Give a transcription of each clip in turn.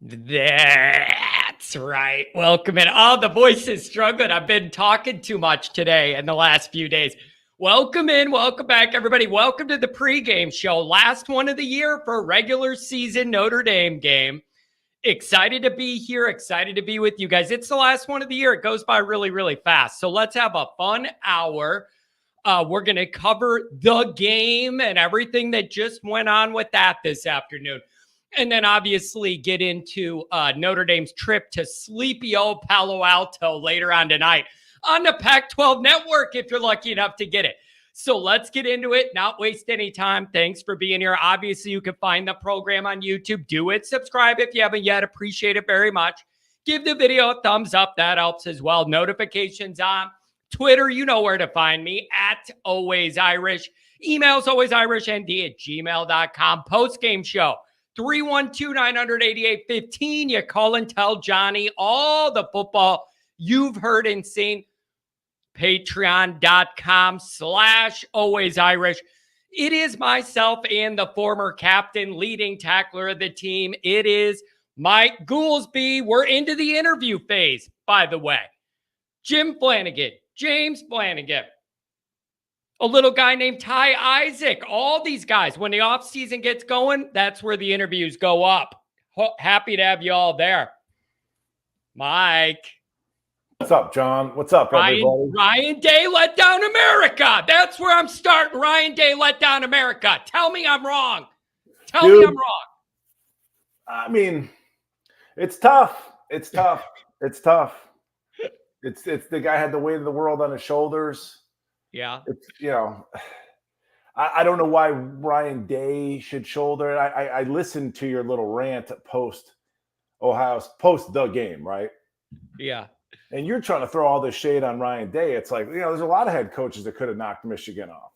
That's right. Welcome in. Oh, the voice is struggling. I've been talking too much today in the last few days. Welcome in. Welcome back, everybody. Welcome to the pregame show. Last one of the year for a regular season Notre Dame game. Excited to be here. Excited to be with you guys. It's the last one of the year. It goes by really, really fast. So let's have a fun hour. We're going to cover the game and everything that just went on with that this afternoon. And then obviously get into Notre Dame's trip to sleepy old Palo Alto later on tonight on the Pac-12 network if you're lucky enough to get it. So let's get into it, not waste any time. Thanks for being here. Obviously, you can find the program on YouTube. Do it. Subscribe if you haven't yet. Appreciate it very much. Give the video a thumbs up. That helps as well. Notifications on. Twitter, you know where to find me, at alwaysirish. Emails, alwaysirishnd@gmail.com. Post-game show. 312-988-15. You call and tell Johnny all the football you've heard and seen. Patreon.com/alwaysirish. It is myself and the former captain, leading tackler of the team. It is Mike Goolsby. We're into the interview phase, by the way. Jim Flanagan, James Flanagan, a little guy named Ty Isaac. All these guys, when the offseason gets going, that's where the interviews go up. Happy to have you all there. Mike. What's up, John? What's up, everybody? Ryan Day let down America. That's where I'm starting. Ryan Day let down America. Tell me I'm wrong. Tell me I'm wrong. I mean, it's tough. It's tough. It's tough. It's the guy had the weight of the world on his shoulders. Yeah. It's, I don't know why Ryan Day should shoulder it. I listened to your little rant post the game, right? Yeah. And you're trying to throw all this shade on Ryan Day. It's like, there's a lot of head coaches that could have knocked Michigan off.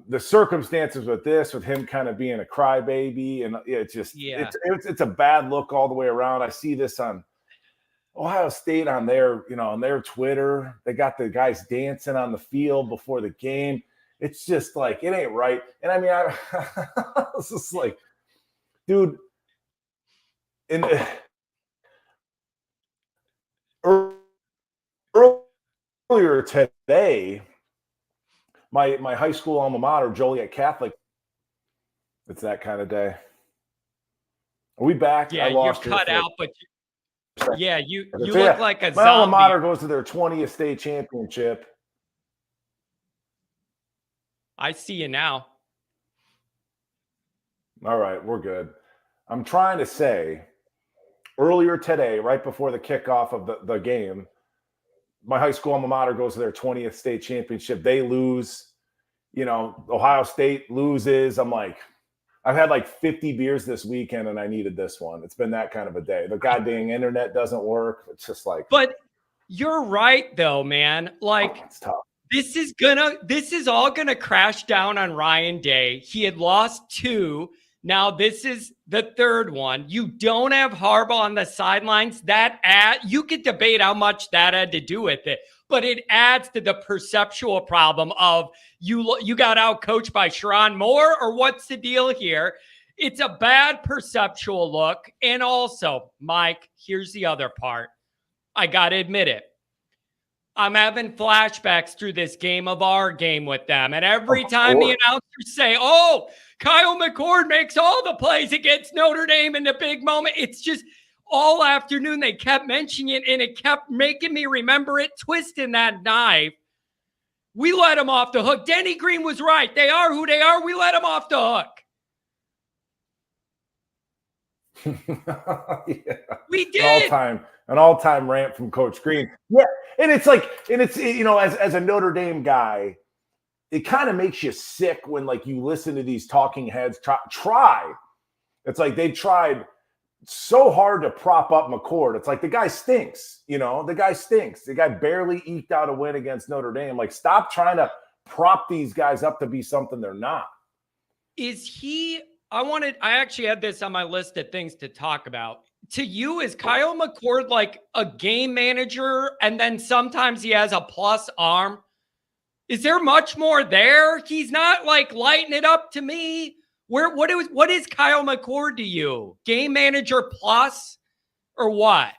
The circumstances with him kind of being a crybaby, and it's a bad look all the way around. I see this on Ohio State on their Twitter. They got the guys dancing on the field before the game. It's just like, it ain't right. And I mean, I was just like, dude, earlier today, my high school alma mater, Joliet Catholic, it's that kind of day. Are we back? Yeah, I lost you're cut out, but you look like a my zombie. alma mater goes to their 20th state championship. I see you now. All right, we're good. I'm trying to say, earlier today, right before the kickoff of the game, my high school alma mater goes to their 20th state championship. They lose. Ohio State loses. I'm like, I've had like 50 beers this weekend, and I needed this one. It's been that kind of a day. The goddamn internet doesn't work. It's just like. But you're right, though, man. Like, it's tough. This is all gonna crash down on Ryan Day. He had lost 2. Now this is the 3rd one. You don't have Harbaugh on the sidelines. You could debate how much that had to do with it, but it adds to the perceptual problem of you got out coached by Sharon Moore, or what's the deal here? It's a bad perceptual look. And also, Mike, here's the other part. I got to admit it. I'm having flashbacks through this game of our game with them. And every time the announcers say, oh, Kyle McCord makes all the plays against Notre Dame in the big moment, it's just all afternoon they kept mentioning it, and it kept making me remember it, twisting that knife. We let them off the hook. Denny Green was right. They are who they are. We let them off the hook. Yeah. We did. An all-time rant from Coach Green. Yeah, and it's as a Notre Dame guy, it kind of makes you sick when you listen to these talking heads try. It's like they tried so hard to prop up McCord. It's like the guy stinks. The guy stinks. The guy barely eked out a win against Notre Dame. Like, stop trying to prop these guys up to be something they're not. I actually had this on my list of things to talk about. To you, is Kyle McCord like a game manager, and then sometimes he has a plus arm? Is there much more there? He's not like lighting it up to me. What is Kyle McCord to you? Game manager plus or what?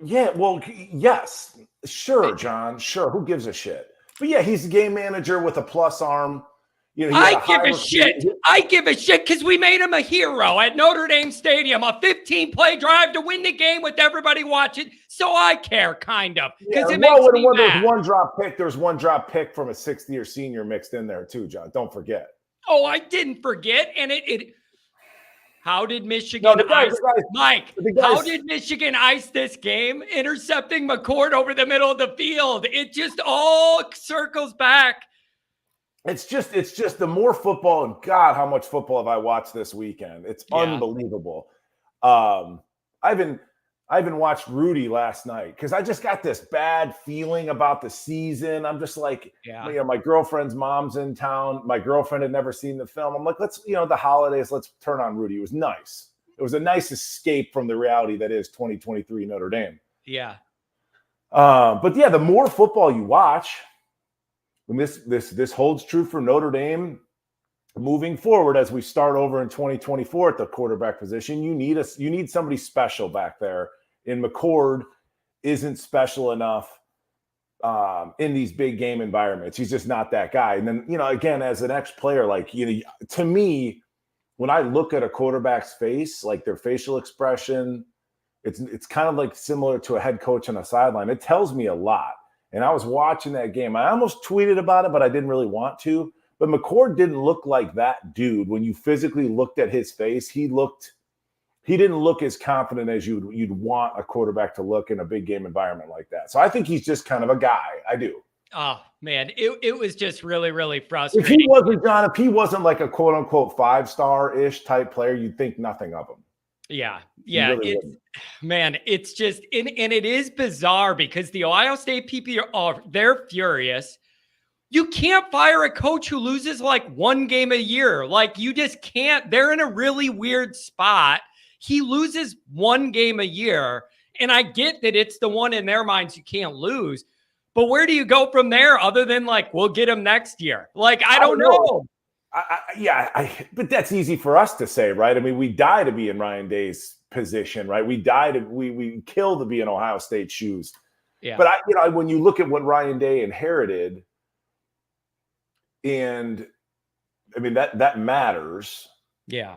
Yeah, well, yes. Sure, John. Sure. Who gives a shit? But yeah, he's a game manager with a plus arm. You know, he had I give a shit. I give a shit because we made him a hero at Notre Dame Stadium, a 15-play drive to win the game with everybody watching. So I care, kind of, because it makes me mad. There's one drop pick. There's one drop pick from a sixth-year senior mixed in there too, John. Don't forget. Oh, I didn't forget. And how did Michigan how did Michigan ice this game, intercepting McCord over the middle of the field? It just all circles back. It's just the more football, and God, how much football have I watched this weekend? It's unbelievable. I even watched Rudy last night because I just got this bad feeling about the season. I'm just like, my girlfriend's mom's in town. My girlfriend had never seen the film. I'm like, let's, the holidays, let's turn on Rudy. It was nice. It was a nice escape from the reality that is 2023 Notre Dame. Yeah. But yeah, the more football you watch, and this holds true for Notre Dame moving forward as we start over in 2024 at the quarterback position. You need somebody special back there. And McCord isn't special enough in these big game environments. He's just not that guy. And then, again, as an ex-player, like, to me, when I look at a quarterback's face, like their facial expression, it's kind of like similar to a head coach on a sideline. It tells me a lot. And I was watching that game. I almost tweeted about it, but I didn't really want to. But McCord didn't look like that dude. When you physically looked at his face, he didn't look as confident as you'd want a quarterback to look in a big game environment like that. So I think he's just kind of a guy. I do. Oh, man, it was just really, really frustrating. If he wasn't like a quote unquote 5-star-ish type player, you'd think nothing of him. Yeah. It's just, and it is bizarre because the Ohio State people they're furious. You can't fire a coach who loses like one game a year. Like, you just can't. They're in a really weird spot. He loses one game a year, and I get that it's the one in their minds you can't lose. But where do you go from there other than like, we'll get him next year? Like, I don't know. But that's easy for us to say, right? I mean, we die to be in Ryan Day's position, right? We kill to be in Ohio State shoes. Yeah. But when you look at what Ryan Day inherited, and I mean that matters. Yeah.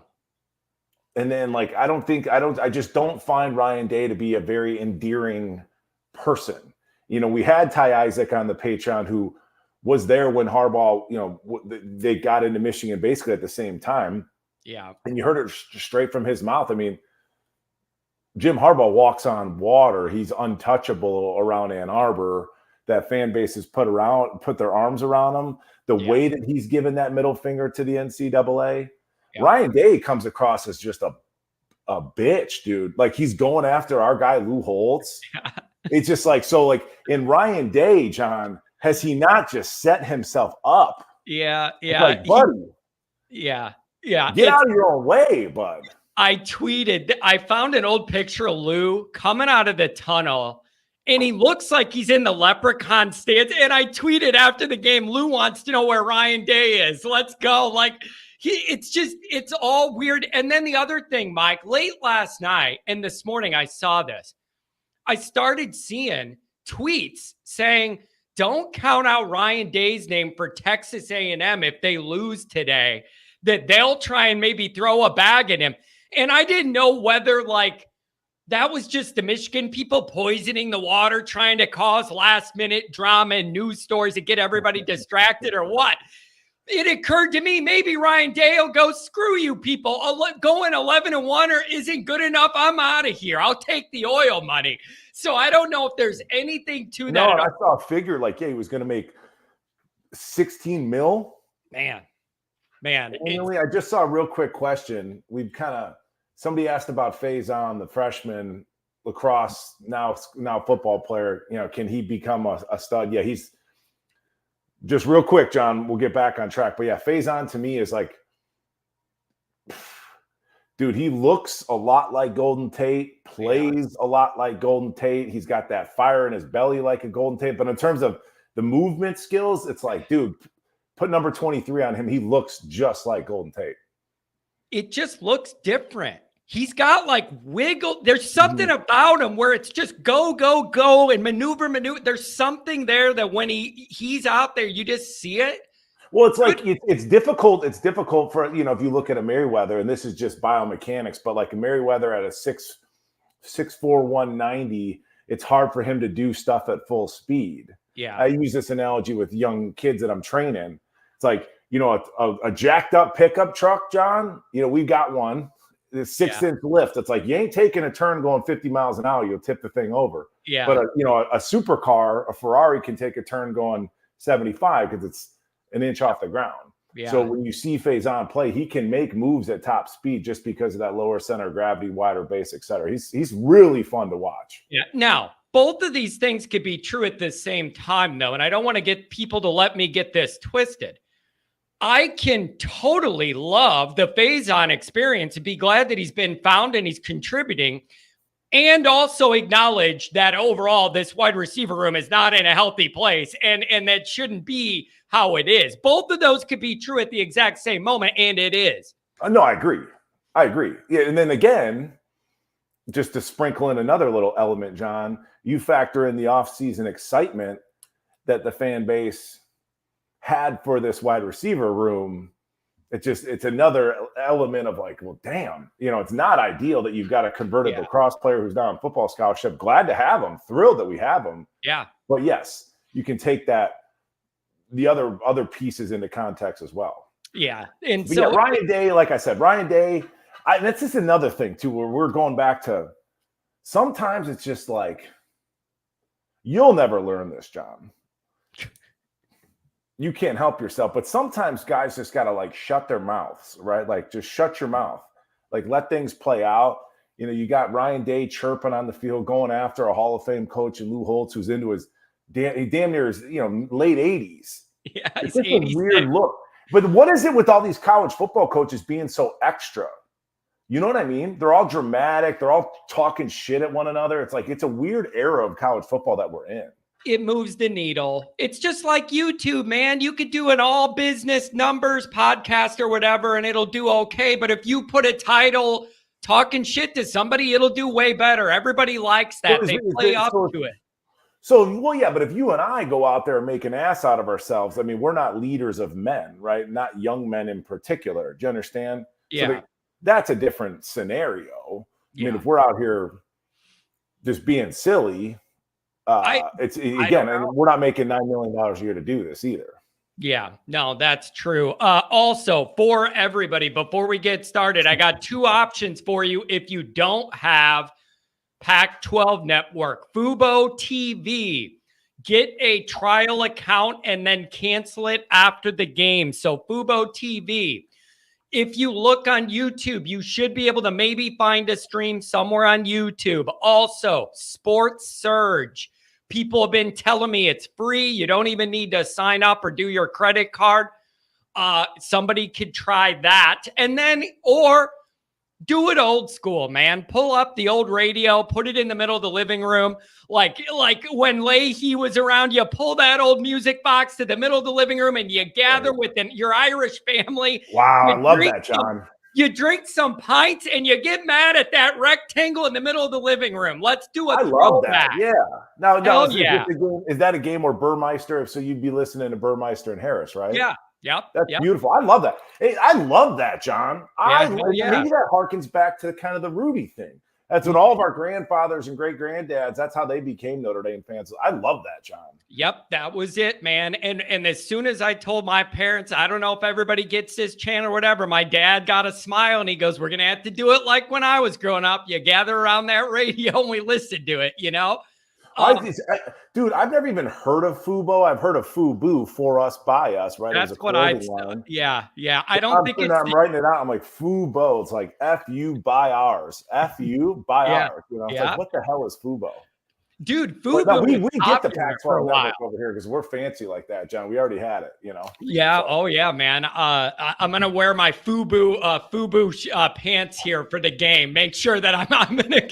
And then like I just don't find Ryan Day to be a very endearing person. We had Ty Isaac on the Patreon who was there when Harbaugh, they got into Michigan basically at the same time. Yeah. And you heard it straight from his mouth. I mean, Jim Harbaugh walks on water. He's untouchable around Ann Arbor. That fan base has put their arms around him. The way that he's given that middle finger to the NCAA. Yeah. Ryan Day comes across as just a bitch, dude. Like, he's going after our guy, Lou Holtz. Yeah. It's just like, so like in Ryan Day, John, has he not just set himself up? Yeah. Yeah. Like, buddy. Yeah. Yeah. Get out of your own way, bud. I found an old picture of Lou coming out of the tunnel, and he looks like he's in the leprechaun stance. And I tweeted after the game, Lou wants to know where Ryan Day is. Let's go. Like, it's all weird. And then the other thing, Mike, late last night and this morning, I saw this. I started seeing tweets saying, don't count out Ryan Day's name for Texas A&M if they lose today, that they'll try and maybe throw a bag at him. And I didn't know whether like that was just the Michigan people poisoning the water, trying to cause last minute drama and news stories to get everybody distracted or what. It occurred to me, maybe Ryan Day will go, screw you people. Going 11-1 isn't good enough. I'm out of here. I'll take the oil money. So I don't know if there's anything to that. No, I saw a figure like, he was going to make 16 mil. Man. Anyway, I just saw a real quick question. Somebody asked about Faison, the freshman lacrosse, now football player. Can he become a stud? Yeah, he's just real quick, John. We'll get back on track. But yeah, Faison to me is like, dude, he looks a lot like Golden Tate, plays a lot like Golden Tate. He's got that fire in his belly like a Golden Tate. But in terms of the movement skills, it's like, dude, put number 23 on him. He looks just like Golden Tate. It just looks different. He's got like wiggle. There's something about him where it's just go, go, go and maneuver. There's something there that when he's out there, you just see it. Well, it's like it's difficult. It's difficult for, if you look at a Merriweather, and this is just biomechanics, but like a Merriweather at a 6'4", 190, it's hard for him to do stuff at full speed. Yeah. I use this analogy with young kids that I'm training. It's like, a jacked up pickup truck, John, we got one. The 6-inch lift. It's like you ain't taking a turn going 50 miles an hour. You'll tip the thing over. Yeah. But a supercar, a Ferrari, can take a turn going 75 because it's an inch off the ground. Yeah. So when you see Faison play, he can make moves at top speed just because of that lower center of gravity, wider base, et cetera. He's really fun to watch. Yeah. Now, both of these things could be true at the same time, though, and I don't want to get people to let me get this twisted. I can totally love the Faison experience and be glad that he's been found and he's contributing, and also acknowledge that overall this wide receiver room is not in a healthy place and that shouldn't be how it is. Both of those could be true at the exact same moment, and it is. No, I agree. Yeah, and then again, just to sprinkle in another little element, John, you factor in the offseason excitement that the fan base had for this wide receiver room. It's another element of like, well, damn, it's not ideal that you've got a converted lacrosse player who's now on football scholarship. Glad to have him, thrilled that we have him. Yeah. But yes, you can take the other pieces into context as well. Yeah. And but so Ryan Day, like I said, that's just another thing too, where we're going back to, sometimes it's just like, you'll never learn this, John. You can't help yourself, but sometimes guys just got to like shut their mouths, right? Like just shut your mouth, like let things play out. You got Ryan Day chirping on the field, going after a Hall of Fame coach and Lou Holtz, who's into his damn near his, late 80s. Yeah, it's just a weird look. But what is it with all these college football coaches being so extra? You know what I mean? They're all dramatic. They're all talking shit at one another. It's like, it's a weird era of college football that we're in. It moves the needle. It's just like YouTube, man. You could do an all business numbers podcast or whatever, and it'll do okay. But if you put a title talking shit to somebody, it'll do way better. Everybody likes that. They play up to it. So, well, yeah, but if you and I go out there and make an ass out of ourselves, I mean, we're not leaders of men, right? Not young men in particular. Do you understand? Yeah. So that's a different scenario. I mean, if we're out here just being silly, it's again, and we're not making $9 million a year to do this either. Yeah, no, that's true. Also, for everybody, before we get started, I got two options for you if you don't have Pac-12 Network. Fubo TV. Get a trial account and then cancel it after the game. So Fubo TV. If you look on YouTube, you should be able to maybe find a stream somewhere on YouTube. Also, Sports Surge. People have been telling me it's free. You don't even need to sign up or do your credit card. Somebody could try that. And then, or do it old school, man. Pull up the old radio, put it in the middle of the living room. Like when Leahy was around, you pull that old music box to the middle of the living room and you gather with your Irish family. Wow, I love that, John. You drink some pints and you get mad at that rectangle in the middle of the living room. Let's do a throwback. Love that. Yeah. Now, is that a game where Burmeister? So you'd be listening to Burmeister and Harris, right? Yeah. Yep. That's beautiful. I love that. Hey, I love that, John. Maybe that harkens back to kind of the Rudy thing. That's what all of our grandfathers and great granddads, that's how they became Notre Dame fans. I love that, John. Yep, that was it, man. And as soon as I told my parents, I don't know if everybody gets this channel or whatever, my dad got a smile and he goes, we're going to have to do it like when I was growing up. You gather around that radio and we listen to it, you know? Dude, I've never even heard of Fubo. I've heard of Fubu, for us, by us, right? That's what I. Yeah. I don't think it's. I'm writing it out. I'm like Fubo. It's like F-U by ours. F-U by ours. You know, it's like, what the hell is Fubo? Dude, Fubo. No, we get the Pac-12 network over here because we're fancy like that, John. We already had it, you know. Yeah. So. Oh yeah, man. I'm gonna wear my Fubu pants here for the game. Make sure that I'm gonna.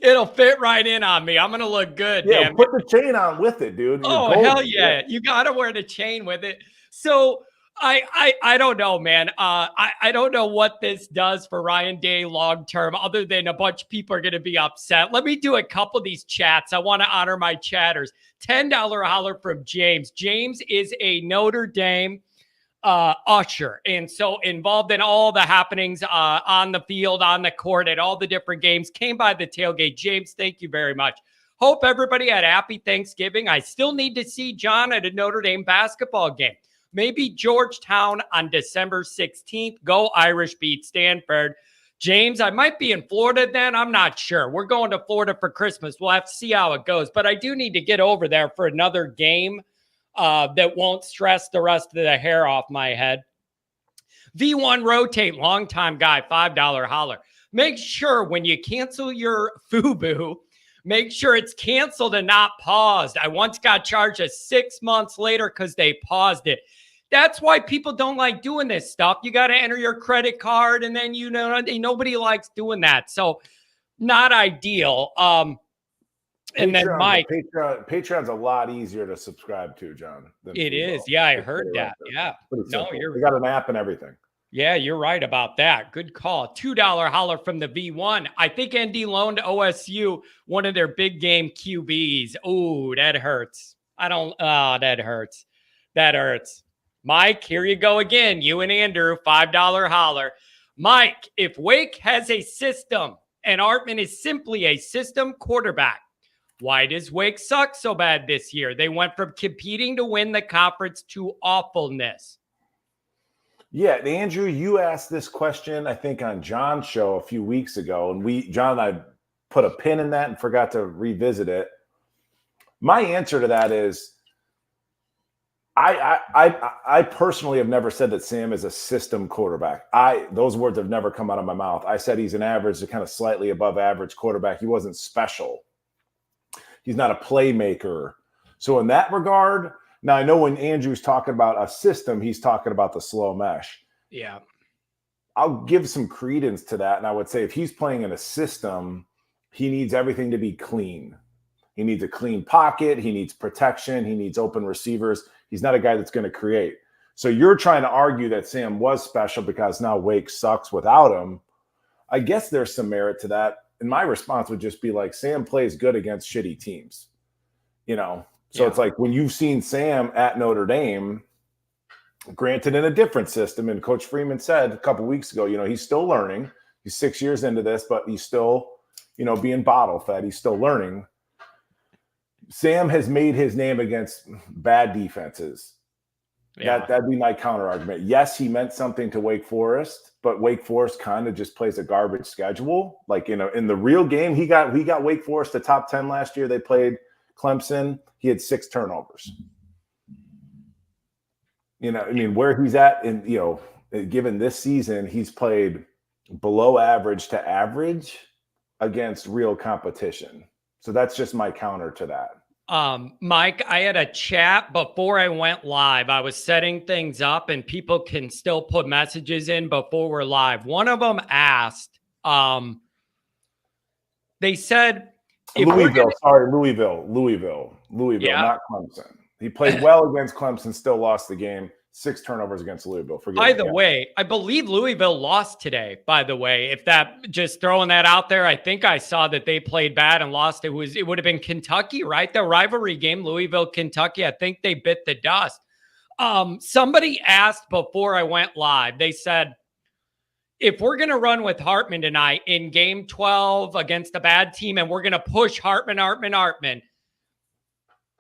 It'll fit right in on me. I'm going to look good. Yeah, damn put it. the chain on with it, dude. Oh, hell yeah. You got to wear the chain with it. So I don't know, man. I don't know what this does for Ryan Day long term, other than a bunch of people are going to be upset. Let me do a couple of these chats. I want to honor my chatters. $10 holler from James. James is a Notre Dame usher, and so involved in all the happenings on the field, on the court, at all the different games. Came by the tailgate. James, thank you very much. Hope everybody had a happy Thanksgiving. I still need to see John at a Notre Dame basketball game. Maybe Georgetown on December 16th. Go Irish, beat Stanford. James, I might be in Florida then. I'm not sure. We're going to Florida for Christmas. We'll have to see how it goes. But I do need to get over there for another game that won't stress the rest of the hair off my head. V1 Rotate, longtime guy, $5 holler. Make sure when you cancel your FUBU, make sure it's canceled and not paused. I once got charged 6 months later because they paused it. That's why people don't like doing this stuff. You got to enter your credit card, and then, you know, nobody likes doing that. So not ideal. And then Mike. Patreon's a lot easier to subscribe to, John. It is. Yeah, I heard that. Yeah. No, we got an app and everything. Yeah, you're right about that. Good call. $2 holler from the V1. I think ND loaned OSU one of their big game QBs. Oh, that hurts. That hurts. That hurts. Mike, here you go again. You and Andrew, $5 holler. Mike, if Wake has a system and Hartman is simply a system quarterback, why does Wake suck so bad this year? They went from competing to win the conference to awfulness. Yeah, Andrew, you asked this question, I think, on John's show a few weeks ago, and John and I put a pin in that and forgot to revisit it. My answer to that is, I personally have never said that Sam is a system quarterback. Those words have never come out of my mouth. I said he's an average to kind of slightly above average quarterback. He wasn't special. He's not a playmaker. So in that regard, now I know when Andrew's talking about a system, he's talking about the slow mesh. Yeah. I'll give some credence to that. And I would say if he's playing in a system, he needs everything to be clean. He needs a clean pocket. He needs protection. He needs open receivers. He's not a guy that's going to create. So you're trying to argue that Sam was special because now Wake sucks without him. I guess there's some merit to that. And my response would just be like, Sam plays good against shitty teams, you know? So yeah. It's like when you've seen Sam at Notre Dame, granted in a different system, and Coach Freeman said a couple weeks ago, you know, he's still learning. He's 6 years into this, but he's still, you know, being bottle fed. He's still learning. Sam has made his name against bad defenses. Yeah. That'd be my counter argument. Yes, he meant something to Wake Forest, but Wake Forest kind of just plays a garbage schedule. Like, you know, in the real game, he got Wake Forest to top 10 last year. They played Clemson. He had 6 turnovers. You know, I mean, where he's at in, you know, given this season, he's played below average to average against real competition. So that's just my counter to that. Mike, I had a chat before I went live. I was setting things up, and people can still put messages in before we're live. One of them asked, they said, Louisville, yeah. Not Clemson. He played well against Clemson, still lost the game. 6 turnovers against Louisville. By the way, I believe Louisville lost today, by the way. If that, just throwing that out there, I think I saw that they played bad and lost. It would have been Kentucky, right? The rivalry game, Louisville, Kentucky. I think they bit the dust. Somebody asked before I went live, they said, if we're going to run with Hartman tonight in game 12 against a bad team, and we're going to push Hartman,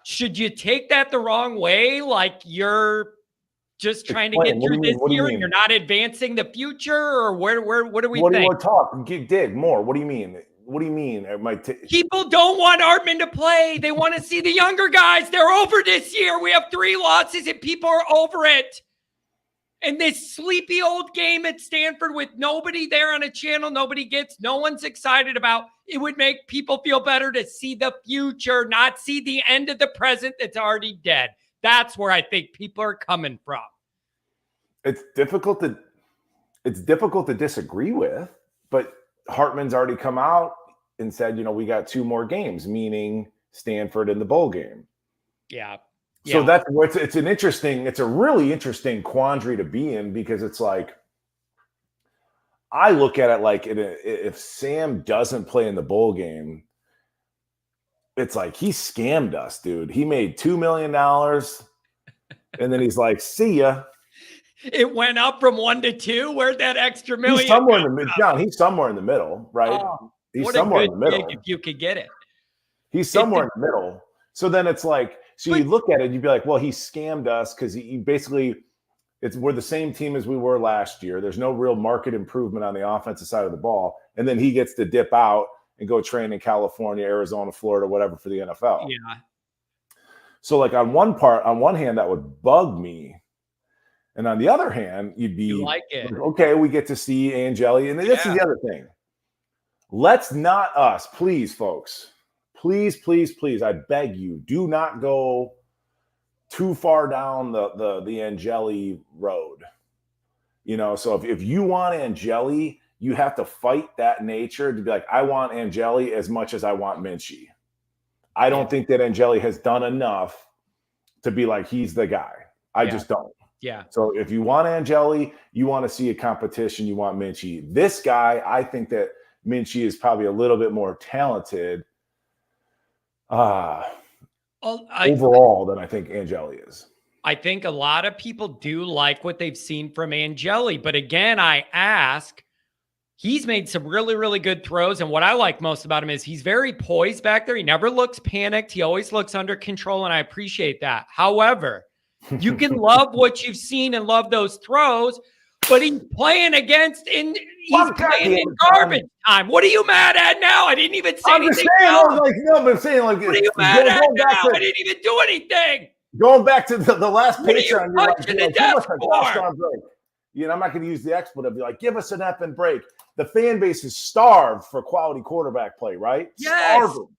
should you take that the wrong way? Like you're just trying to get through this year and you're not advancing the future, or what do we think? What do you want to talk? Dig more. What do you mean? What do you mean? People don't want Hartman to play. They want to see the younger guys. They're over this year. We have 3 losses and people are over it. And this sleepy old game at Stanford with nobody there on a channel, no one's excited about. It would make people feel better to see the future, not see the end of the present that's already dead. That's where I think people are coming from. It's difficult to disagree with, but Hartman's already come out. and said, we got 2 more games, meaning Stanford in the bowl game. Yeah. So that's what's it's a really interesting quandary to be in, because it's like, I look at it like if Sam doesn't play in the bowl game, it's like he scammed us, dude. He made $2 million and then he's like, see ya. It went up from 1 to 2. Where'd that extra million? He's somewhere in the middle, John. He's somewhere in the middle, right? He's somewhere in the middle. If you could get it. He's somewhere in the middle. So then it's like, you look at it, you'd be like, well, he scammed us, because he basically, we're the same team as we were last year. There's no real market improvement on the offensive side of the ball. And then he gets to dip out and go train in California, Arizona, Florida, whatever, for the NFL. Yeah. So like on one hand, that would bug me. And on the other hand, you'd be like it. Okay, we get to see Angeli. And this is the other thing. Let's not us, please, folks. Please, please, please, I beg you, do not go too far down the Angeli road. So if you want Angeli, you have to fight that nature to be like, I want Angeli as much as I want Minchie. I don't think that Angeli has done enough to be like, he's the guy. I just don't. Yeah. So if you want Angeli, you want to see a competition, you want Minchie. This guy, I think that Minchie is probably a little bit more talented overall than I think Angeli is. I think a lot of people do like what they've seen from Angeli, but again, I ask, he's made some really, really good throws. And what I like most about him is he's very poised back there. He never looks panicked. He always looks under control, and I appreciate that. However, you can love what you've seen and love those throws, but he's playing against he's playing in garbage time. What are you mad at now? I didn't even say anything. What are you mad at now? I didn't even do anything. Going back to the last Patreon, you're like, give us a gosh darn break. I'm not going to use the expletive. Be like, give us an effing break. The fan base is starved for quality quarterback play, right? Yes. Starved.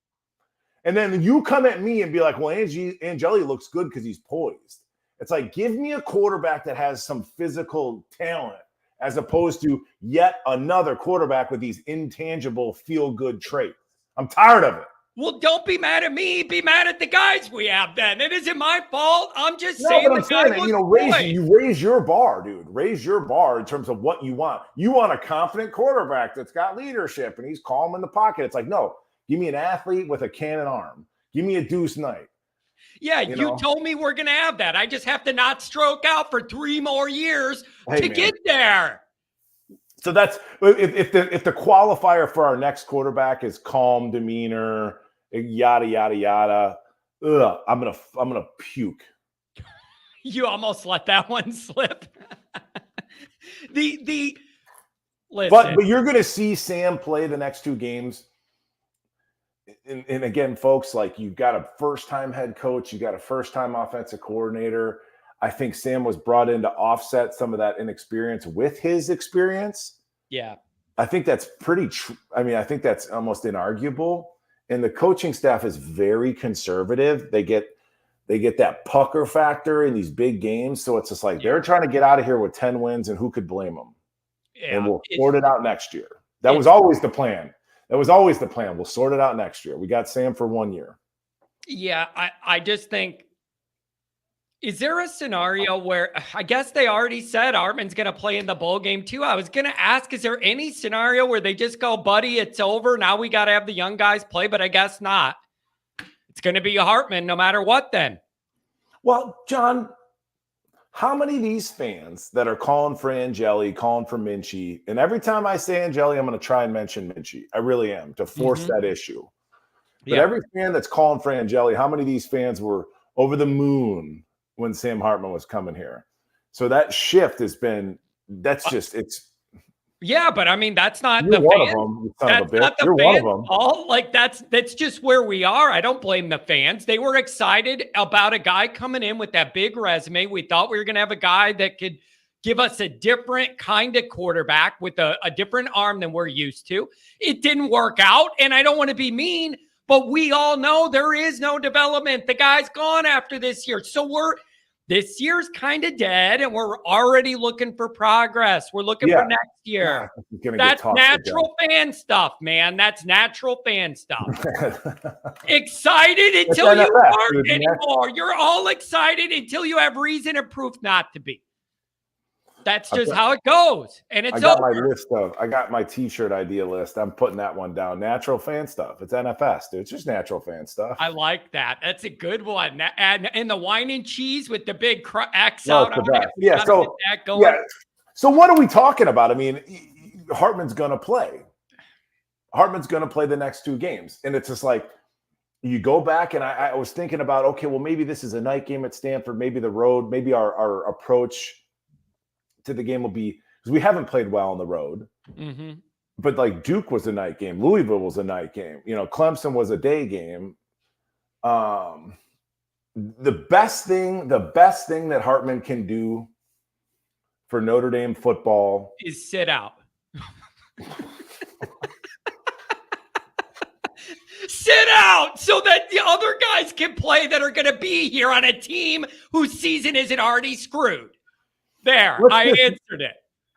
And then you come at me and be like, well, Angeli looks good because he's poised. It's like, give me a quarterback that has some physical talent, as opposed to yet another quarterback with these intangible feel-good traits. I'm tired of it. Well, don't be mad at me. Be mad at the guys we have then. It isn't my fault. I'm just saying you raise your bar, dude. Raise your bar in terms of what you want. You want a confident quarterback that's got leadership and he's calm in the pocket. It's like, no, give me an athlete with a cannon arm. Give me a Deuce Knight. Yeah, you told me we're going to have that. I just have to not stroke out for 3 more years to get there. So that's if the qualifier for our next quarterback is calm demeanor, yada yada yada. I'm gonna puke. You almost let that one slip. Listen. But you're gonna see Sam play the next 2 games. And again, folks, like, you've got a first-time head coach, you got a first-time offensive coordinator. I think Sam was brought in to offset some of that inexperience with his experience. Yeah. I think that's pretty true. I mean, I think that's almost inarguable. And the coaching staff is very conservative. They get that pucker factor in these big games. So it's just like, they're trying to get out of here with 10 wins, and who could blame them? Yeah, and we'll sort it out next year. That was always the plan. We'll sort it out next year. We got Sam for 1 year. Yeah, I just think, is there a scenario where, I guess they already said Hartman's going to play in the bowl game too. I was going to ask, is there any scenario where they just go, buddy, it's over. Now we got to have the young guys play, but I guess not. It's going to be Hartman no matter what then. Well, John, how many of these fans that are calling for Angeli, calling for Minchie, and every time I say Angeli, I'm going to try and mention Minchie. I really am, to force that issue. But every fan that's calling for Angeli, how many of these fans were over the moon when Sam Hartman was coming here? So that shift has been, yeah, but I mean, that's not You're the one fans. of them, you son of a bitch. Not the You're fans. one of them. All like that's just where we are. I don't blame the fans. They were excited about a guy coming in with that big resume. We thought we were going to have a guy that could give us a different kind of quarterback with a different arm than we're used to. It didn't work out, and I don't want to be mean, but we all know there is no development. The guy's gone after this year. So This year's kind of dead, and we're already looking for progress. We're looking for next year. That's natural fan stuff, man. That's natural fan stuff. Excited until you aren't anymore. You're all excited until you have reason and proof not to be. That's just how it goes. And it's I got my t-shirt idea list. I'm putting that one down. Natural fan stuff. It's NFS, dude. It's just natural fan stuff. I like that. That's a good one. And the wine and cheese with the big X out on it. Yeah. So what are we talking about? I mean, Hartman's going to play. Hartman's going to play the next 2 games. And it's just like, you go back and I was thinking about, okay, well, maybe this is a night game at Stanford. Maybe the road, maybe our approach to the game will be, because we haven't played well on the road. Mm-hmm. But like Duke was a night game. Louisville was a night game. Clemson was a day game. The best thing that Hartman can do for Notre Dame football is sit out. Sit out so that the other guys can play that are going to be here on a team whose season isn't already screwed. There, I answered it.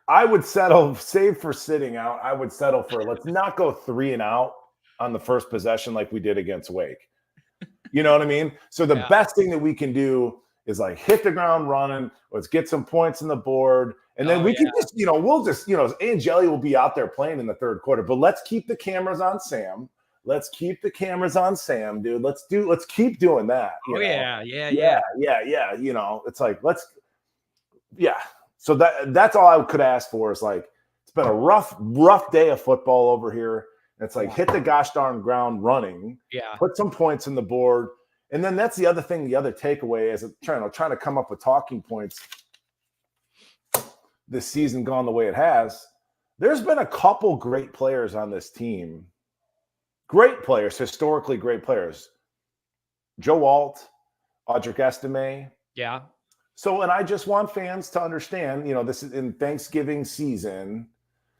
I would settle, save for sitting out. I would settle for, let's not go 3 and out on the first possession like we did against Wake. You know what I mean? So the best thing that we can do is like hit the ground running. Let's get some points on the board. And then we can just, we'll just, Angeli will be out there playing in the third quarter. But let's keep the cameras on Sam. Let's keep the cameras on Sam, dude. Let's keep doing that. Yeah. It's like, So that's all I could ask for is like, it's been a rough day of football over here. It's like hit the gosh darn ground running. Yeah. Put some points on the board. And then that's the other thing. The other takeaway is trying to come up with talking points this season gone the way it has. There's been a couple great players on this team. Great players, historically great players. Joe Alt, Audric Estime. Yeah. So, and I just want fans to understand, this is in Thanksgiving season.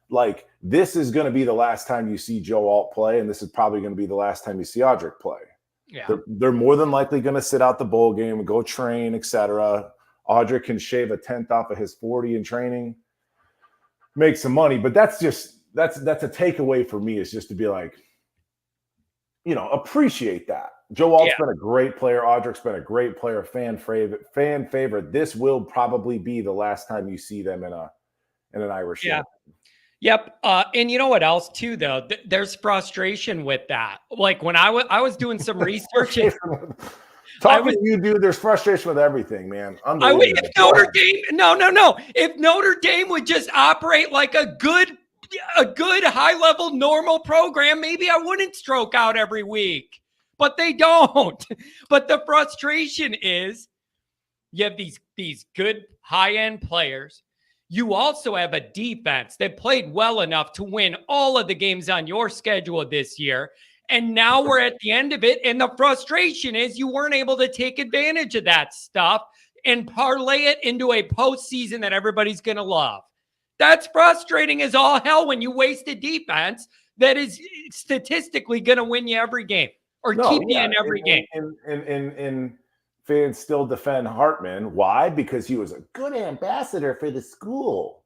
Like, this is going to be the last time you see Joe Alt play, and this is probably going to be the last time you see Audric play. Yeah. They're more than likely going to sit out the bowl game and go train, etc. Audric can shave a 10th off of his 40 in training, make some money. But that's a takeaway for me, is just to be like, appreciate that. Joe Alt's been a great player. Audric's been a great player, fan favorite. This will probably be the last time you see them in an Irish game. Yep. And you know what else too, though? There's frustration with that. Like when I was doing some research. Talking to you, dude, there's frustration with everything, man. If Notre Dame, no. If Notre Dame would just operate like a good high-level normal program, maybe I wouldn't stroke out every week. But they don't. But the frustration is you have these good high-end players. You also have a defense that played well enough to win all of the games on your schedule this year. And now we're at the end of it. And the frustration is you weren't able to take advantage of that stuff and parlay it into a postseason that everybody's going to love. That's frustrating as all hell when you waste a defense that is statistically going to win you every game or keep you in every game. And fans still defend Hartman. Why? Because he was a good ambassador for the school.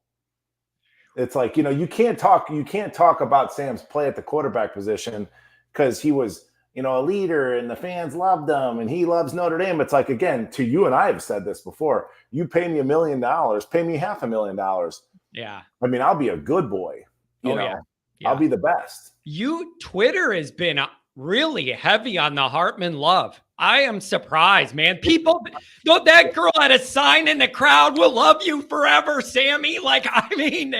It's like, you can't talk about Sam's play at the quarterback position because he was, a leader and the fans loved him and he loves Notre Dame. It's like, again, to you and I have said this before, you pay me $1 million, pay me $500,000. Yeah. I mean, I'll be a good boy. Yeah. I'll be the best. Twitter has been really heavy on the Hartman love. I am surprised, man. People, that girl had a sign in the crowd, "We'll love you forever, Sammy." Like, I mean,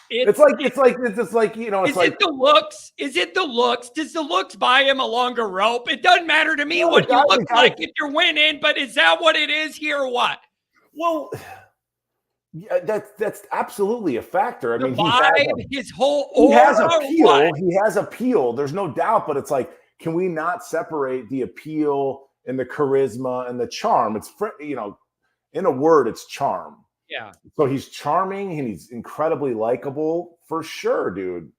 it's like the looks? Is it the looks? Does the looks buy him a longer rope? It doesn't matter to me what you look like if you're winning, but is that what it is here or what? Well, yeah, that's absolutely a factor. I mean, his whole aura, he has appeal. There's no doubt, but it's like, can we not separate the appeal and the charisma and the charm? It's in a word, it's charm. Yeah. So he's charming and he's incredibly likable for sure, dude.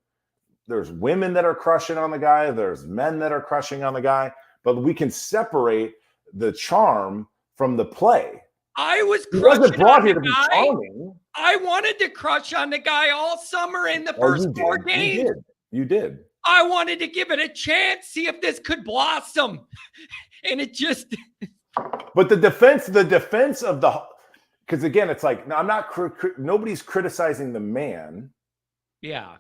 There's women that are crushing on the guy. There's men that are crushing on the guy, but we can separate the charm from the play. I was He wasn't brought here to the be guy. charming. I wanted to crush on the guy all summer in the first 4 games. You did. I wanted to give it a chance, see if this could blossom. And it just. But the defense of the, because again, it's like, no, I'm not, nobody's criticizing the man. Yeah.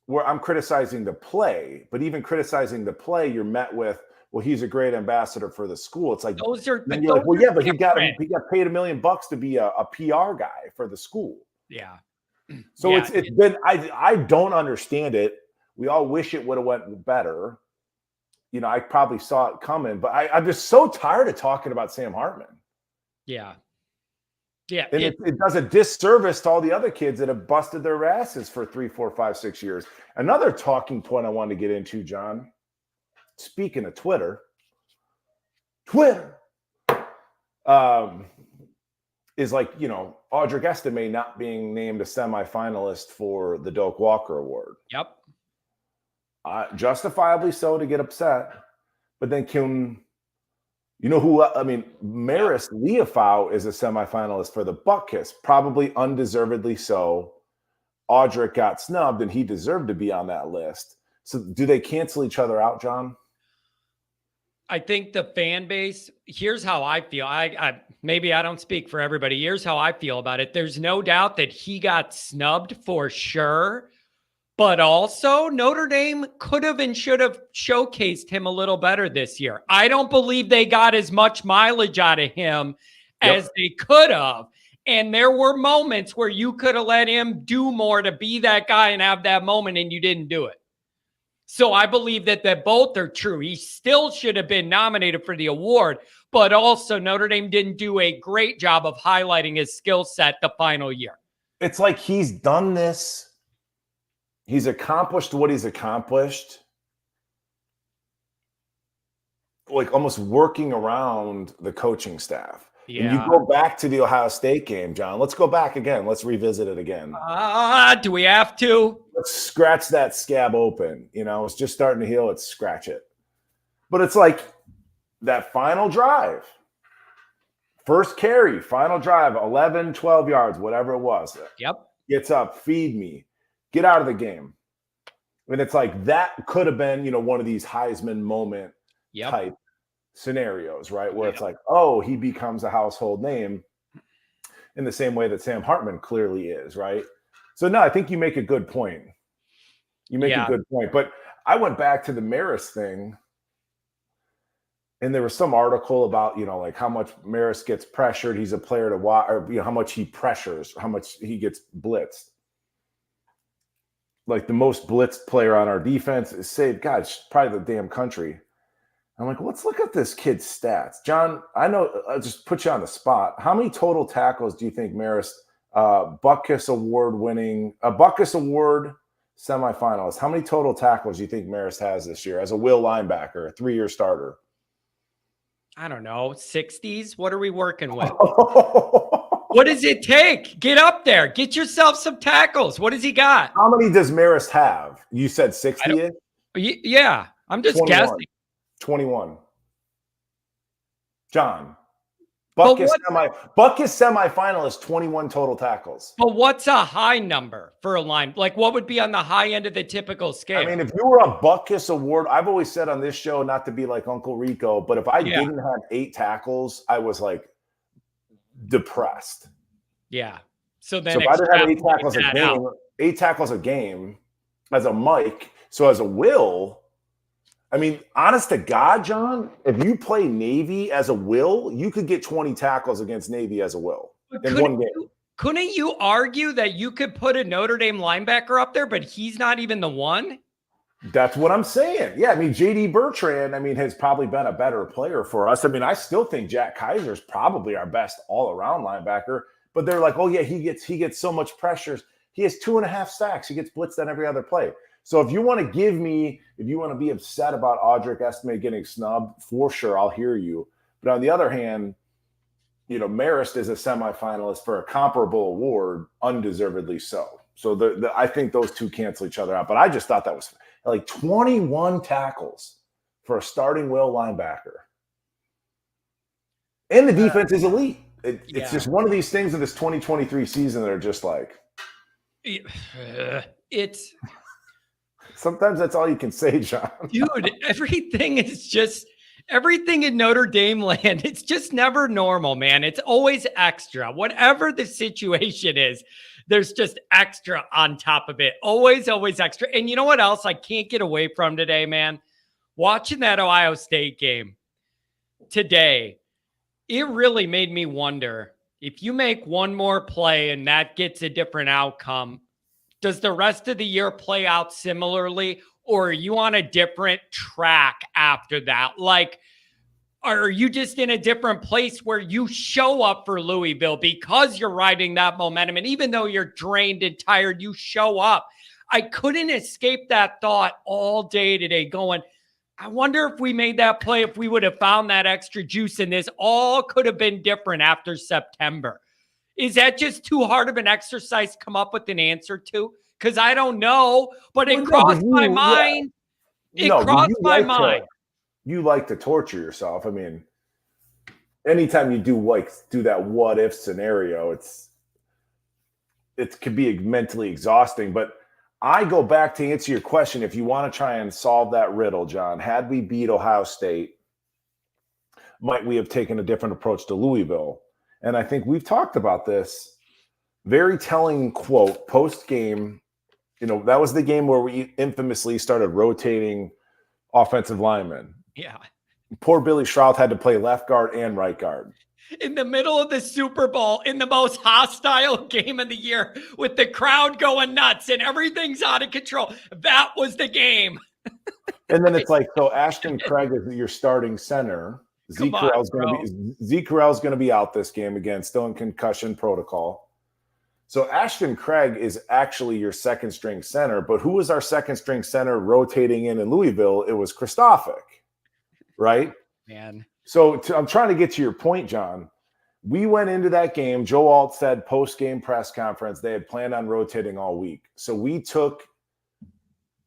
Where I'm criticizing the play, but even criticizing the play, you're met with, well, he's a great ambassador for the school. It's like, those are, but you're like, well, yeah, but he got paid $1 million to be a PR guy for the school. Yeah. So it's been, I don't understand it. We all wish it would have went better. You know, I probably saw it coming, but I'm just so tired of talking about Sam Hartman. Yeah. Yeah. And it does a disservice to all the other kids that have busted their asses for 3, 4, 5, 6 years. Another talking point I wanted to get into, John, speaking of Twitter, is like, you know, Audric Estime not being named a semifinalist for the Doak Walker Award. Yep. Justifiably so to get upset. But then you know who? I mean, Maris Leofau is a semifinalist for the Buck Kiss, probably undeservedly so. Audric got snubbed, and he deserved to be on that list. So, do they cancel each other out, John? I think the fan base. Here's how I feel. I maybe I don't speak for everybody. Here's how I feel about it. There's no doubt that he got snubbed for sure. But also, Notre Dame could have and should have showcased him a little better this year. I don't believe they got as much mileage out of him as they could have. And there were moments where you could have let him do more to be that guy and have that moment, and you didn't do it. So I believe that both are true. He still should have been nominated for the award, but also Notre Dame didn't do a great job of highlighting his skill set the final year. It's like he's done this. He's accomplished what he's accomplished, like almost working around the coaching staff. Yeah. And you go back to the Ohio State game, John. Let's go back again. Let's revisit it again. Do we have to? Let's scratch that scab open. You know, it's just starting to heal. Let's scratch it. But it's like that final drive. First carry, final drive, 11, 12 yards, whatever it was. Yep. Gets up, feed me. Get out of the game. And it's like that could have been, you know, one of these Heisman moment type scenarios, right? Where it's like, oh, he becomes a household name in the same way that Sam Hartman clearly is, right? So, no, I think you make a good point. You make a good point. But I went back to the Maris thing, and there was some article about, you know, like how much Maris gets pressured. He's a player to watch, or, you know, how much he pressures, how much he gets blitzed. Like the most blitzed player on our defense is saved. God, it's probably the damn country. I'm like, let's look at this kid's stats. John, I know, I'll just put you on the spot. How many total tackles do you think Maris, Butkus Award semifinalist, how many total tackles do you think Maris has this year as a will linebacker, a 3-year starter? I don't know, 60s? What are we working with? What does it take? Get up there. Get yourself some tackles. What does he got? How many does Maris have? You said 60? Yeah, I'm just 21. Guessing. 21. John. Butkus semifinalist, 21 total tackles. But what's a high number for a line? Like what would be on the high end of the typical scale? I mean, if you were a Butkus Award, I've always said on this show not to be like Uncle Rico, but if I didn't have 8 tackles, I was like depressed. Yeah. So then if I didn't have 8 tackles a game as a Mike, so as a Will, I mean, honest to God, John, if you play Navy as a Will, you could get 20 tackles against Navy as a Will in one game. Couldn't you argue that you could put a Notre Dame linebacker up there, but he's not even the one? That's what I'm saying. Yeah, I mean, J.D. Bertrand, has probably been a better player for us. I mean, I still think Jack Kaiser is probably our best all-around linebacker, but they're like, oh, yeah, he gets so much pressures. He has 2.5 sacks. He gets blitzed on every other play. So if you want to be upset about Audric Estime getting snubbed, for sure, I'll hear you. But on the other hand, you know, Marist is a semifinalist for a comparable award, undeservedly so. So I think those two cancel each other out. But I just thought that was like 21 tackles for a starting Will linebacker. And the defense is elite. It's just one of these things in this 2023 season that are just like, it's sometimes that's all you can say, John. Dude, everything in Notre Dame land, it's just never normal, man. It's always extra. Whatever the situation is, there's just extra on top of it. Always, always extra. And you know what else I can't get away from today, man? Watching that Ohio State game today, it really made me wonder, if you make one more play and that gets a different outcome, does the rest of the year play out similarly, or are you on a different track after that? Like, are you just in a different place where you show up for Louisville because you're riding that momentum? And even though you're drained and tired, you show up. I couldn't escape that thought all day today going, I wonder if we made that play, if we would have found that extra juice in this, all could have been different after September. Is that just too hard of an exercise to come up with an answer to? Because I don't know, but it crossed my mind. It crossed my mind. You like to torture yourself. I mean, anytime you do that what if scenario, it could be mentally exhausting. But I go back to answer your question. If you want to try and solve that riddle, John, had we beat Ohio State, might we have taken a different approach to Louisville? And I think we've talked about this. Very telling quote post-game. That was the game where we infamously started rotating offensive linemen. Yeah. Poor Billy Schroth had to play left guard and right guard. In the middle of the Super Bowl, in the most hostile game of the year, with the crowd going nuts and everything's out of control. That was the game. And then it's like, so Ashton Craig is your starting center. Zeke Correll's going to be out this game again, still in concussion protocol. So Ashton Craig is actually your second string center, but who was our second string center rotating in Louisville? It was Kristofik, right? Man. So I'm trying to get to your point, John. We went into that game. Joe Alt said post-game press conference they had planned on rotating all week. So we took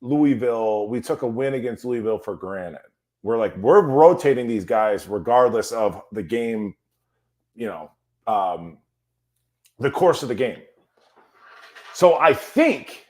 a win against Louisville for granted. We're rotating these guys regardless of the game, the course of the game. So I think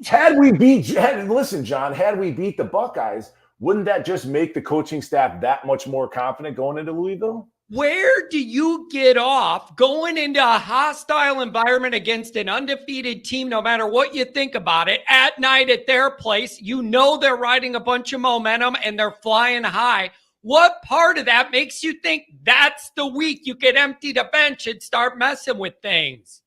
had we beat the Buckeyes, wouldn't that just make the coaching staff that much more confident going into Louisville? Where do you get off going into a hostile environment against an undefeated team, no matter what you think about it, at night at their place? They're riding a bunch of momentum and they're flying high. What part of that makes you think that's the week you could empty the bench and start messing with things?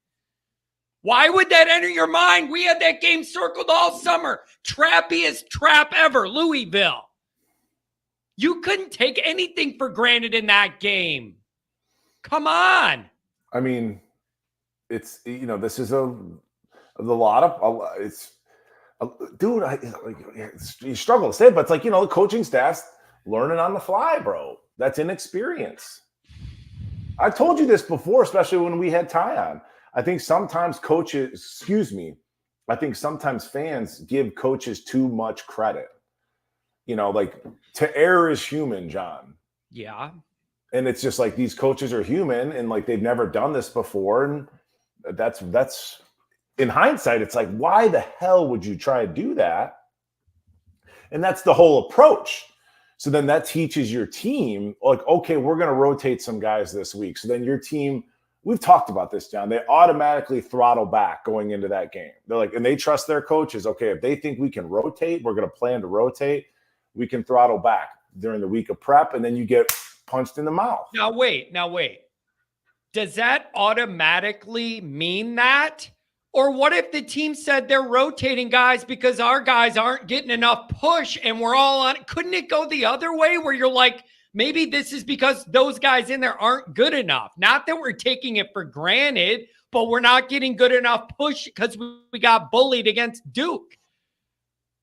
Why would that enter your mind? We had that game circled all summer. Trappiest trap ever, Louisville. You couldn't take anything for granted in that game. Come on. I mean, this is you struggle to say it, but it's like, the coaching staff's learning on the fly, bro. That's inexperience. I've told you this before, especially when we had Ty on. I think sometimes fans give coaches too much credit. To err is human, John. Yeah. And it's just like these coaches are human and they've never done this before. And that's in hindsight, it's like, why the hell would you try to do that? And that's the whole approach. So then that teaches your team, okay, we're going to rotate some guys this week. So then your team, we've talked about this, John, they automatically throttle back going into that game. They're and they trust their coaches. Okay, if they think we can rotate, we're going to plan to rotate. We can throttle back during the week of prep, and then you get punched in the mouth. Now wait. Does that automatically mean that? Or what if the team said they're rotating guys because our guys aren't getting enough push and we're all on it? Couldn't it go the other way where you're like, maybe this is because those guys in there aren't good enough? Not that we're taking it for granted, but we're not getting good enough push because we got bullied against Duke.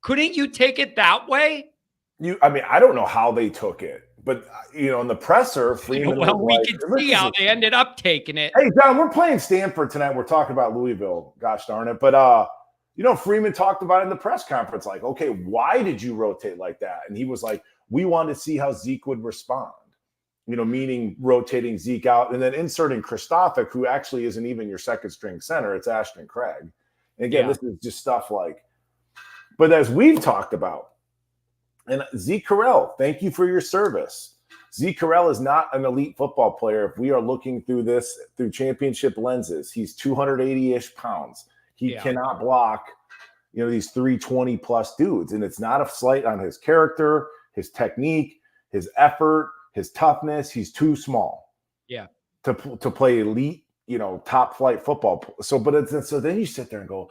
Couldn't you take it that way? I don't know how they took it, but in the presser, Freeman. Well, we can see how they ended up taking it. Hey, John, we're playing Stanford tonight. We're talking about Louisville. Gosh darn it! But Freeman talked about it in the press conference. Okay, why did you rotate like that? And he was like, we wanted to see how Zeke would respond. meaning rotating Zeke out and then inserting Christophic, who actually isn't even your second string center. It's Ashton Craig. And again, This is just stuff like, but as we've talked about, and Zeke Correll, thank you for your service. Zeke Correll is not an elite football player. If we are looking through this through championship lenses, he's 280-ish pounds. He cannot block, these 320 plus dudes. And it's not a slight on his character, his technique, his effort, his toughness. He's too small. To play elite, top flight football. So then you sit there and go,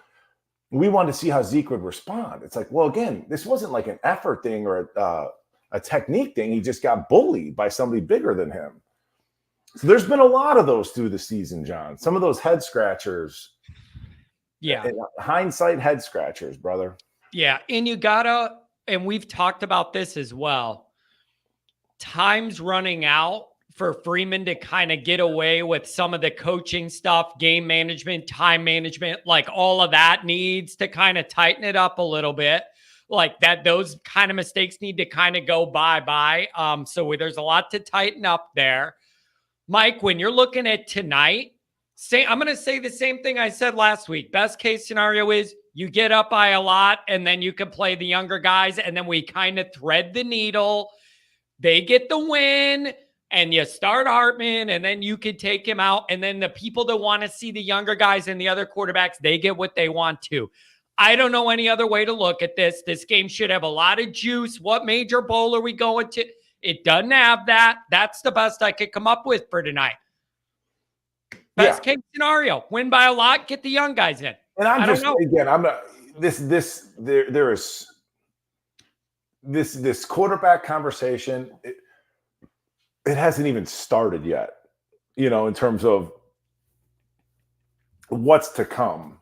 we wanted to see how Zeke would respond. It's like, well, again, this wasn't like an effort thing or a technique thing. He just got bullied by somebody bigger than him. So there's been a lot of those through the season, John. Some of those head scratchers. Hindsight head scratchers, brother. Yeah. And we've talked about this as well. Time's running out for Freeman to kind of get away with some of the coaching stuff, game management, time management, like all of that needs to kind of tighten it up a little bit. Like that, those kind of mistakes need to kind of go bye-bye. So there's a lot to tighten up there. Mike, when you're looking at tonight, I'm going to say the same thing I said last week. Best case scenario is you get up by a lot and then you can play the younger guys and then we kind of thread the needle. They get the win and you start Hartman and then you could take him out. And then the people that want to see the younger guys and the other quarterbacks, they get what they want to. I don't know any other way to look at this. This game should have a lot of juice. What major bowl are we going to? It doesn't have that. That's the best I could come up with for totonight. Best case scenario, win by a lot, get the young guys in. And I'm just, again, I'm not, there is this quarterback conversation. It hasn't even started yet, in terms of what's to come.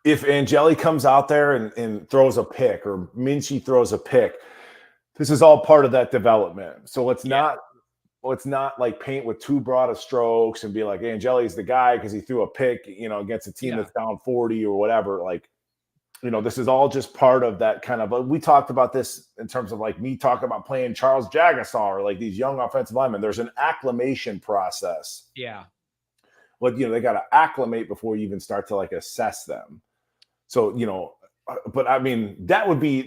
If Angeli comes out there and throws a pick or Minchie throws a pick, this is all part of that development. So let's not like paint with too broad of strokes and be like, Angeli's the guy because he threw a pick, against a team that's down 40 or whatever. Like, this is all just part of that kind of, we talked about this in terms of like me talking about playing Charles Jagasaw or like these young offensive linemen. There's an acclimation process. Yeah. But, they got to acclimate before you even start to like assess them. So, but I mean, that would be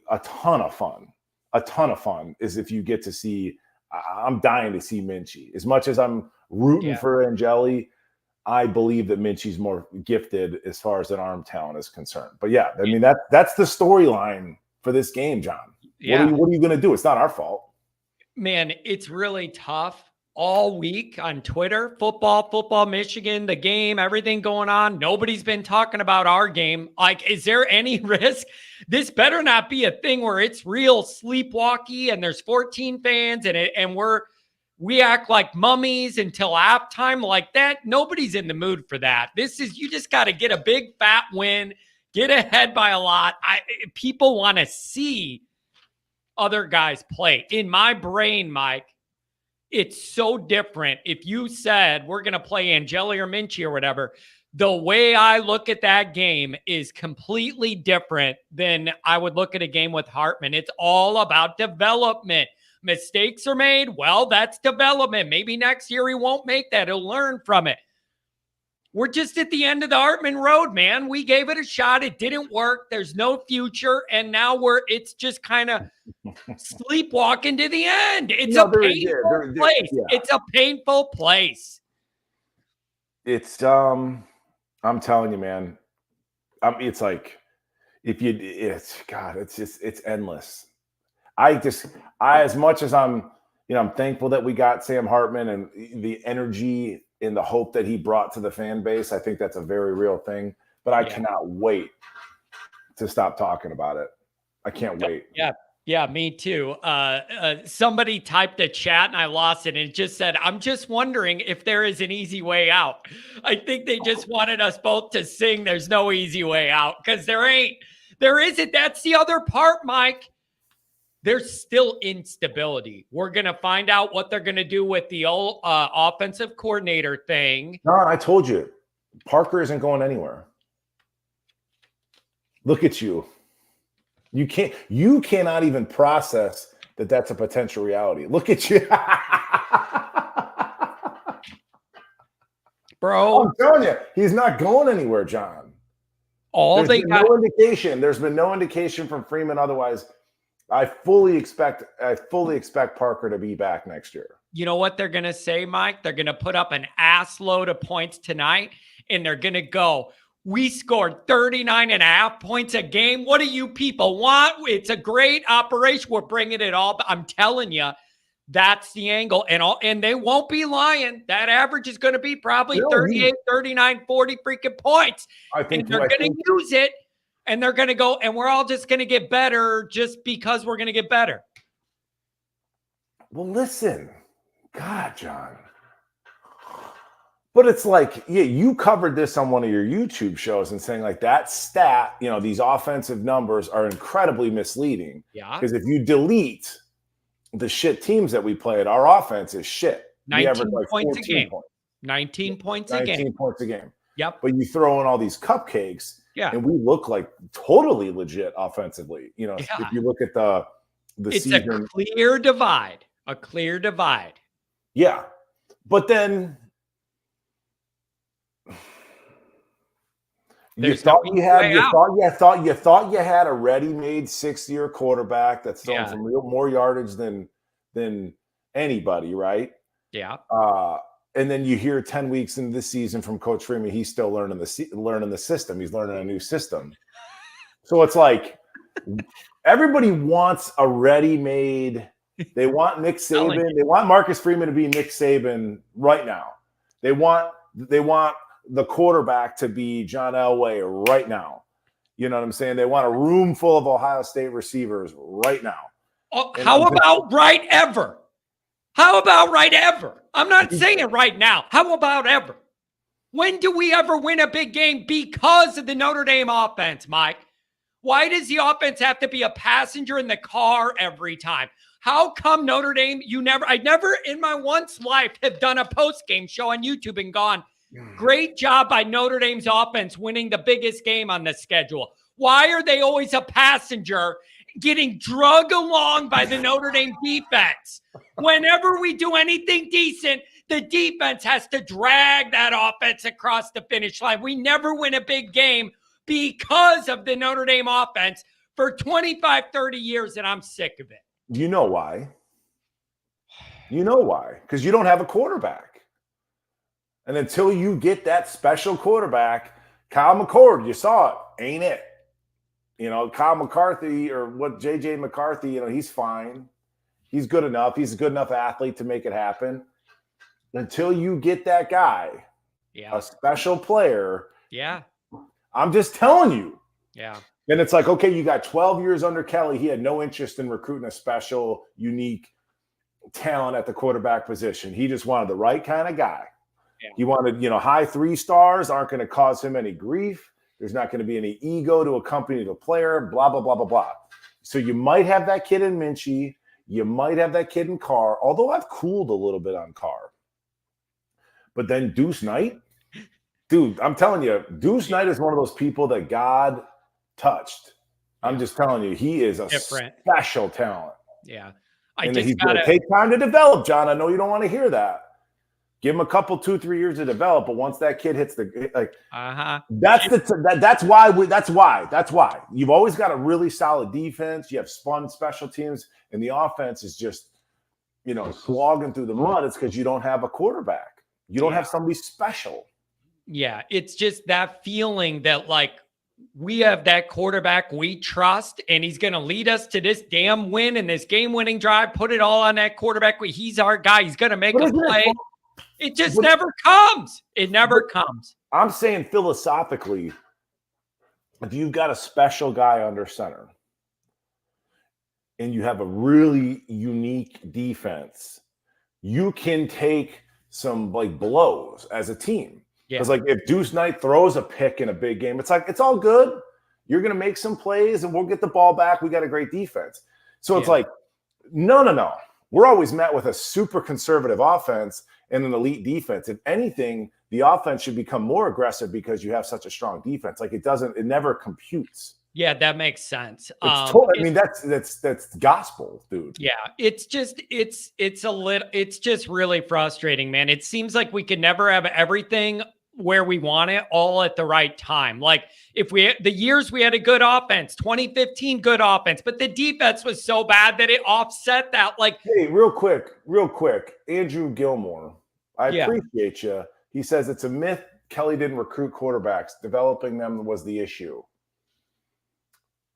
a ton of fun. A ton of fun is if you get to see, I'm dying to see Minchie. As much as I'm rooting for Angeli, I believe that Minchie's more gifted as far as an arm talent is concerned. But I mean, that's the storyline for this game, John. Yeah. What are you going to do? It's not our fault. Man, it's really tough all week on Twitter. Football, Michigan, the game, everything going on. Nobody's been talking about our game. Like, is there any risk? This better not be a thing where it's real sleepwalky and there's 14 fans and we act like mummies until halftime like that. Nobody's in the mood for that. You just got to get a big fat win, get ahead by a lot. People want to see other guys play. In my brain, Mike, it's so different. If you said we're going to play Angeli or Minchie or whatever, the way I look at that game is completely different than I would look at a game with Hartman. It's all about development. Mistakes are made. Well, that's development. Maybe next year he won't make that. He'll learn from it. We're just at the end of the Hartman road, man. We gave it a shot. It didn't work. There's no future. And now it's just kind of sleepwalking to the end. It's a painful place. Yeah. It's a painful place. It's, I'm telling you, man, it's like, it's endless. As much as I'm thankful that we got Sam Hartman and the energy and the hope that he brought to the fan base, I think that's a very real thing. But I cannot wait to stop talking about it. I can't wait. Yeah, me too. Somebody typed a chat and I lost it and it just said, I'm just wondering if there is an easy way out. I think they just wanted us both to sing there's no easy way out because there isn't. That's the other part, Mike. There's still instability. We're going to find out what they're going to do with the old offensive coordinator thing. No, I told you, Parker isn't going anywhere. Look at you. You cannot even process that that's a potential reality. Look at you. Bro. I'm telling you, he's not going anywhere, John. There's been no indication. There's been no indication from Freeman otherwise. I fully expect Parker to be back next year. You know what they're going to say, Mike? They're going to put up an ass load of points tonight, and they're going to go, we scored 39.5 points a game. What do you people want? It's a great operation. We're bringing it all. But I'm telling you, that's the angle. And they won't be lying. That average is going to be probably 38, 39, 40 freaking points. I think they're going to use it, and they're going to go, and we're all just going to get better just because we're going to get better. Well, listen. God, John. But it's like, yeah, you covered this on one of your YouTube shows and saying like that stat, these offensive numbers are incredibly misleading. Yeah. Because if you delete the shit teams that we played, our offense is shit. 19 points a game. 19 points a game. 19 points a game. Yep. But you throw in all these cupcakes, and we look like totally legit offensively. If you look at the it's season. A clear divide. A clear divide. Yeah. But then you thought you had a ready-made 6-year quarterback that's throwing some more yardage than anybody, right? Yeah. And then you hear 10 weeks into the season from Coach Freeman, he's still learning the system. He's learning a new system. So it's like everybody wants a ready-made. They want Nick Saban. They want Marcus Freeman to be Nick Saban right now. They want the quarterback to be John Elway right now. You know what I'm saying? They want a room full of Ohio State receivers right now. Oh, how about right ever? How about right ever? I'm not saying right now. How about ever? When do we ever win a big game because of the Notre Dame offense, Mike? Why does the offense have to be a passenger in the car every time? How come Notre Dame, I never in my once life have done a post-game show on YouTube and gone, great job by Notre Dame's offense winning the biggest game on the schedule. Why are they always a passenger getting drugged along by the Notre Dame defense? Whenever we do anything decent, the defense has to drag that offense across the finish line. We never win a big game because of the Notre Dame offense for 25, 30 years, and I'm sick of it. You know why? Because you don't have a quarterback. And until you get that special quarterback, Kyle McCord, you saw it, ain't it? Kyle McCarthy or what JJ McCarthy, he's fine. He's good enough. He's a good enough athlete to make it happen. Until you get that guy, a special player. Yeah. I'm just telling you. Yeah. And it's like, okay, you got 12 years under Kelly. He had no interest in recruiting a special, unique talent at the quarterback position. He just wanted the right kind of guy. Yeah. He wanted, high 3 stars aren't going to cause him any grief. There's not going to be any ego to accompany the player, blah, blah, blah, blah, blah. So you might have that kid in Minchie. You might have that kid in Carr, although I've cooled a little bit on Carr. But then Deuce Knight, dude, I'm telling you, Deuce Knight is one of those people that God touched. I'm just telling you, he is a special talent. Yeah. He's going to take time to develop, John. I know you don't want to hear that. Give him a couple, 2-3 years to develop, but once that kid hits that's why you've always got a really solid defense. You have fun special teams, and the offense is just, slogging through the mud. It's because you don't have a quarterback. You don't have somebody special. Yeah, it's just that feeling that we have that quarterback we trust, and he's going to lead us to this damn win and this game-winning drive. Put it all on that quarterback. He's our guy. He's going to make a play. It just never comes. It never comes. I'm saying philosophically, if you've got a special guy under center and you have a really unique defense, you can take some blows as a team. Because if Deuce Knight throws a pick in a big game, it's all good. You're going to make some plays and we'll get the ball back. We got a great defense. So it's no. We're always met with a super conservative offense and an elite defense. If anything, the offense should become more aggressive because you have such a strong defense. It never computes. Yeah, that makes sense. I mean, that's gospel, dude. Yeah, it's just it's just really frustrating, man. It seems like we could never have everything where we want it all at the right time. Like if the years we had a good offense, 2015 good offense, but the defense was so bad that it offset that. Like, hey, real quick, Andrew Gilmore, I yeah. appreciate you. He says it's a myth Kelly didn't recruit quarterbacks. Developing them was the issue.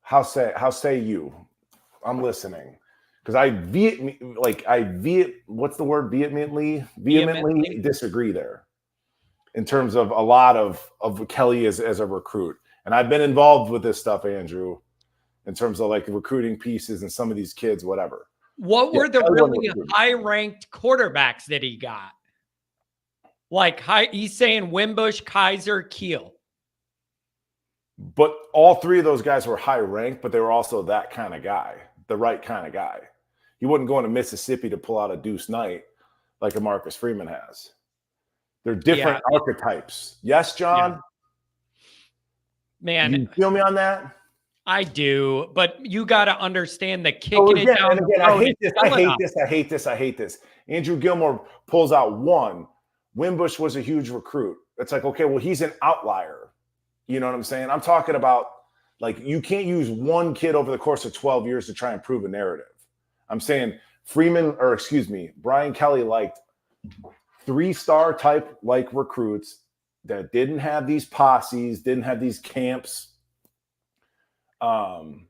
How say you? I'm listening. Because what's the word? Vehemently disagree there in terms of a lot of Kelly as a recruit. And I've been involved with this stuff, Andrew, in terms of like recruiting pieces and some of these kids, whatever. What were the really high-ranked quarterbacks that he got? Like he's saying Wimbush, Kaiser, Keel. But all three of those guys were high ranked, but they were also that kind of guy, the right kind of guy. He wouldn't go into Mississippi to pull out a Deuce Knight like a Marcus Freeman has. They're different archetypes. Yes, John? Yeah. Man. You feel me on that? I do, but you got to understand the kicking it down. And again, I hate this. Andrew Gilmore pulls out one. Wimbush was a huge recruit. It's like, okay, well, he's an outlier. You know what I'm saying? I'm talking about, like, you can't use one kid over the course of 12 years to try and prove a narrative. I'm saying Brian Kelly liked 3-star type like recruits that didn't have these posses, didn't have these camps, come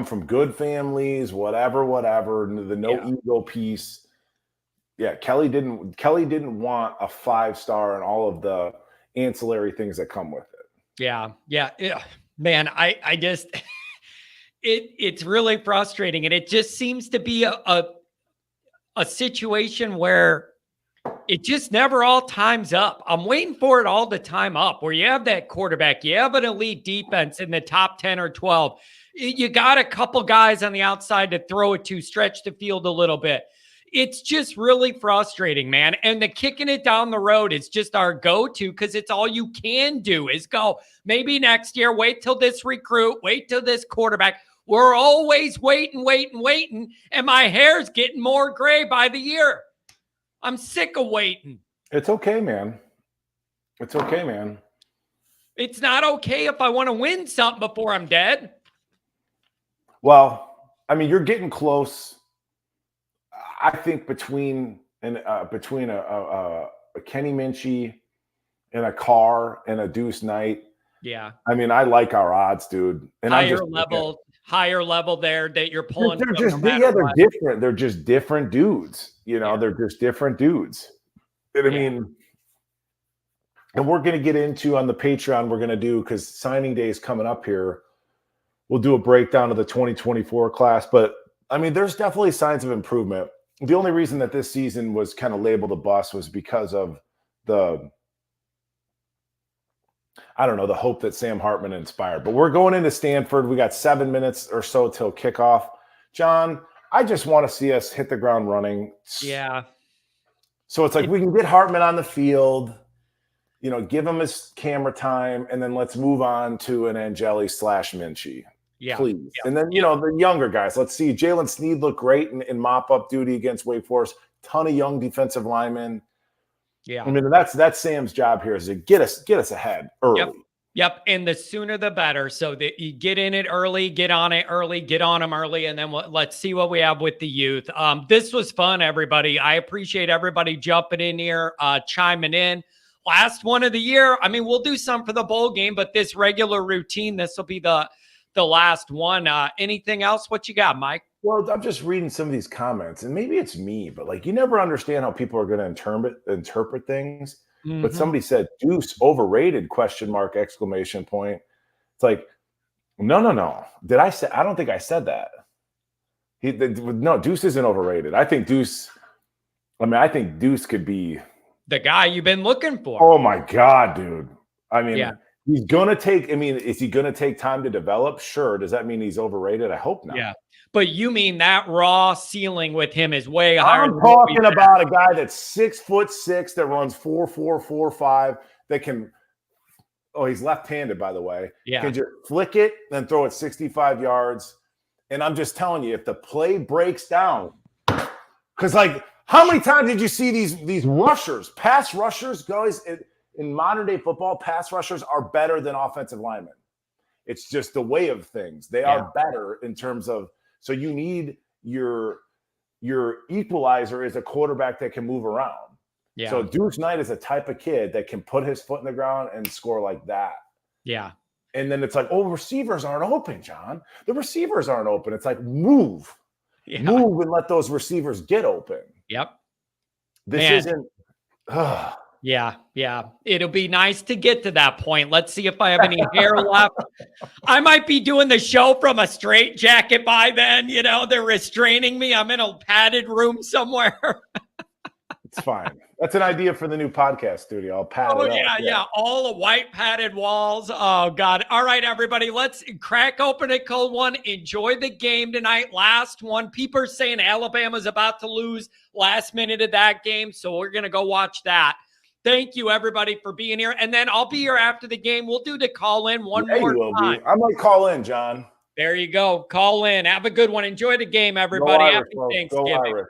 from good families, whatever, the ego piece. Yeah, Kelly didn't want a 5-star and all of the ancillary things that come with it. Yeah. Man, I just it's really frustrating, and it just seems to be a situation where it just never all times up. I'm waiting for it all to time up, where you have that quarterback, you have an elite defense in the top 10 or 12. You got a couple guys on the outside to throw it to, stretch the field a little bit. It's just really frustrating, man. And the kicking it down the road is just our go-to, because it's all you can do is go, maybe next year, wait till this recruit, wait till this quarterback. We're always waiting. And my hair's getting more gray by the year. I'm sick of waiting. It's okay, man. It's not okay if I want to win something before I'm dead. Well, I mean, you're getting close. I think between a Kenny Minchie and a Carr and a Deuce Knight. Yeah. I mean, I like our odds, dude. And higher level there that you're pulling. They're different. They're just different dudes. They're just different dudes. And I mean, and we're going to get into on the Patreon, we're going to do, because signing day is coming up here. We'll do a breakdown of the 2024 class. But I mean, there's definitely signs of improvement. The only reason that this season was kind of labeled a bust was because of the hope that Sam Hartman inspired. But we're going into Stanford. We got 7 minutes or so till kickoff. John, I just want to see us hit the ground running. Yeah. So it's like we can get Hartman on the field, give him his camera time, and then let's move on to an Angeli / Minchie. Yeah. Please. Yeah. And then, the younger guys, let's see. Jalen Sneed looked great in mop-up duty against Wake Forest. Ton of young defensive linemen. Yeah. I mean, that's Sam's job here, is to get us ahead early. Yep. And the sooner the better. So that you get in it early, get on it early, get on them early, and then let's see what we have with the youth. This was fun, everybody. I appreciate everybody jumping in here, chiming in. Last one of the year. I mean, we'll do some for the bowl game, but this regular routine, this will be the last one. Anything else? What you got, Mike? Well, I'm just reading some of these comments, and maybe it's me, but like, you never understand how people are going to interpret things. Mm-hmm. But somebody said Deuce overrated ? Exclamation point. It's like, no. Did I say? I don't think I said that. No, Deuce isn't overrated. I think Deuce could be the guy you've been looking for. Oh my God, dude. I mean, he's going to take, is he going to take time to develop? Sure. Does that mean he's overrated? I hope not. Yeah. But you mean that raw ceiling with him is way higher. I'm talking about a guy that's 6'6", that runs 4.4, 4.5, that can Oh, he's left-handed, by the way. Yeah. Can just flick it, then throw it 65 yards. And I'm just telling you, if the play breaks down, because like, how many times did you see these rushers, pass rushers, guys? In modern day football, pass rushers are better than offensive linemen. It's just the way of things. They are better in terms of, so you need your equalizer is a quarterback that can move around. Yeah. So Deuce Knight is a type of kid that can put his foot in the ground and score like that. Yeah. And then it's like, oh, receivers aren't open, John. The receivers aren't open. It's like, move and let those receivers get open. Yep. This isn't. Yeah. It'll be nice to get to that point. Let's see if I have any hair left. I might be doing the show from a straitjacket by then. You know, they're restraining me. I'm in a padded room somewhere. It's fine. That's an idea for the new podcast studio. I'll pad it up. Yeah. All the white padded walls. Oh, God. All right, everybody. Let's crack open a cold one. Enjoy the game tonight. Last one. People are saying Alabama's about to lose last minute of that game, so we're going to go watch that. Thank you, everybody, for being here. And then I'll be here after the game. We'll do the call in one more time. I might call in, John. There you go. Call in. Have a good one. Enjoy the game, everybody. Go Irish, Happy Thanksgiving. Go Irish.